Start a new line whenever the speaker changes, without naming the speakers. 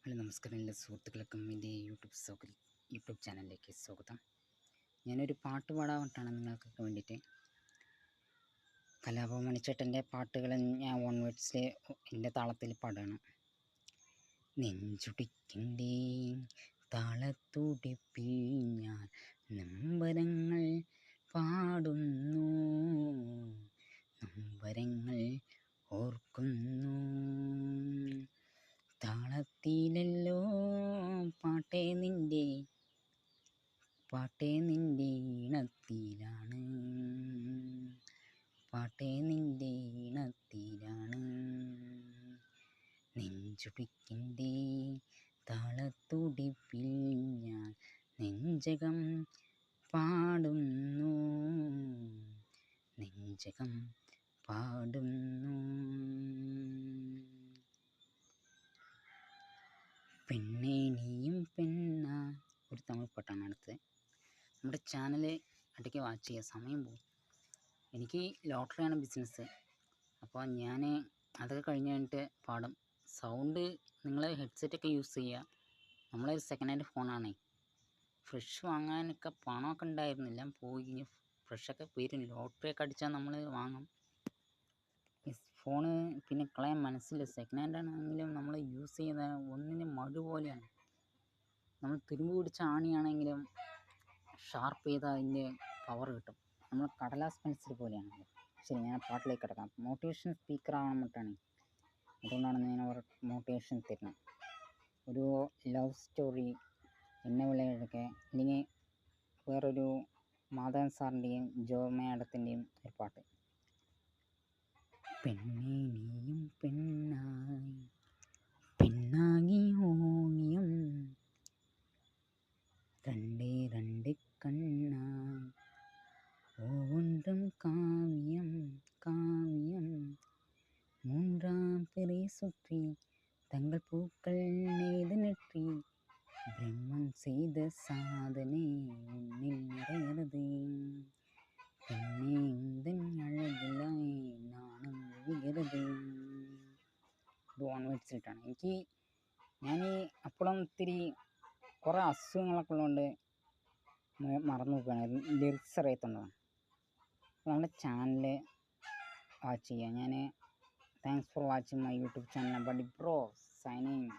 Hello നമസ്കാരം എല്ലാ സുഹൃത്തുക്കൾക്കും എൻ്റെ യൂട്യൂബ് ചാനലിലേക്ക് സ്വാഗതം. ഞാനൊരു പാട്ട് പാടാനായിട്ടാണ് നിങ്ങൾക്കൊക്കെ വേണ്ടിയിട്ട്. കലാഭവൻ മണിച്ചേട്ടൻ്റെ പാട്ടുകൾ ഞാൻ വൺ വേർഡ്സിൽ എൻ്റെ താളത്തിൽ പാടുകയാണ്. നെഞ്ചുടിക്കണ്ടേ താളത്തുടിപ്പിൽ ഞാൻ നമ്പരങ്ങൾ പാടുന്നു, നമ്പരങ്ങൾ ഓർക്കുന്നു. താളത്തിലല്ലോ പാട്ടേ നിൻ്റെ ഈണത്തിലാണ്, പാട്ടേ നിൻ്റെ ഈണത്തിലാണ്. നെഞ്ചുടിക്കണ്ടേ താളത്തുടിപ്പിൽ ഞാൻ നെഞ്ചകം പാടുന്നു, നെഞ്ചകം പാടുന്നു. പെണ്ണേ നീയും പെണ്ണാ, ഒരു തമിഴ് പാട്ടാണ് അടുത്തത്. നമ്മുടെ ചാനൽ ഇടയ്ക്ക് വാച്ച് ചെയ്യുക, സമയം പോകും. എനിക്ക് ലോട്ടറിയാണ് ബിസിനസ്, അപ്പോൾ ഞാൻ അതൊക്കെ കഴിഞ്ഞിട്ട് പാടും. സൗണ്ട് നിങ്ങൾ ഹെഡ്സെറ്റൊക്കെ യൂസ് ചെയ്യുക. നമ്മളൊരു സെക്കൻഡ് ഹാൻഡ് ഫോണാണേ. ഫ്രഷ് വാങ്ങാനൊക്കെ പണമൊക്കെ ഉണ്ടായിരുന്നില്ല, പോയി. ഫ്രഷൊക്കെ വരും, ലോട്ടറിയൊക്കെ അടിച്ചാൽ നമ്മൾ വാങ്ങും. ഫോണ് പിന്നെ കളയാൻ മനസ്സില്ല. സെക്കൻഡ് ഹാൻഡ് ആണെങ്കിലും നമ്മൾ യൂസ് ചെയ്യുന്ന ഒന്നിന് മഴ പോലെയാണ്. നമ്മൾ തുരുമ്പ് പിടിച്ച ആണിയാണെങ്കിലും ഷാർപ്പ് ചെയ്താൽ അതിൻ്റെ പവർ കിട്ടും. നമ്മൾ കടലാസ് പെൻസിൽ പോലെയാണ്. ശരി, ഞാൻ പാട്ടിലേക്ക് കിടക്കാം. മോട്ടിവേഷൻ സ്പീക്കർ ആവാൻ വേണ്ടിയിട്ടാണ്, അതുകൊണ്ടാണ് ഞാൻ അവർ മോട്ടിവേഷൻ തരുന്നത്. ഒരു ലവ് സ്റ്റോറി, എന്നെ വിളയൊക്കെ, അല്ലെങ്കിൽ വേറൊരു മാധവൻ സാറിൻ്റെയും ജോ മാഡത്തിൻ്റെയും ഒരു പാട്ട്. പെണ്ണേ നീയും പെണ്ണായി, പെണ്ണാകി ഓണിയം, രണ്ടേ രണ്ട് കണ്ണായി, ஒன்றும் காவியம் காவியம், மூன்றாம் பிறை சுற்றி தங்கள் பூக்கள் நெய்து நெற்றி, பிரம்மன் செய்த சாதனை உன்னில் நிறைகிறது. പെണ്ണേ ഉന്തൻ അഴകിലായി നാണം ഒഴുകുന്നത്. ഇത് വൺ വേർഡ്സിലിട്ടാണ്. ഞാൻ അപ്പോഴും ഇത്തിരി കുറേ അസുഖങ്ങളൊക്കെ ഉള്ളതുകൊണ്ട് മറന്നു നോക്കുകയാണ്, ലിറിക്സ് അറിയത്തുള്ളതാണ്. നമ്മുടെ ചാനൽ വാച്ച് ചെയ്യുക. Thanks for watching my YouTube channel. Buddy bro signing.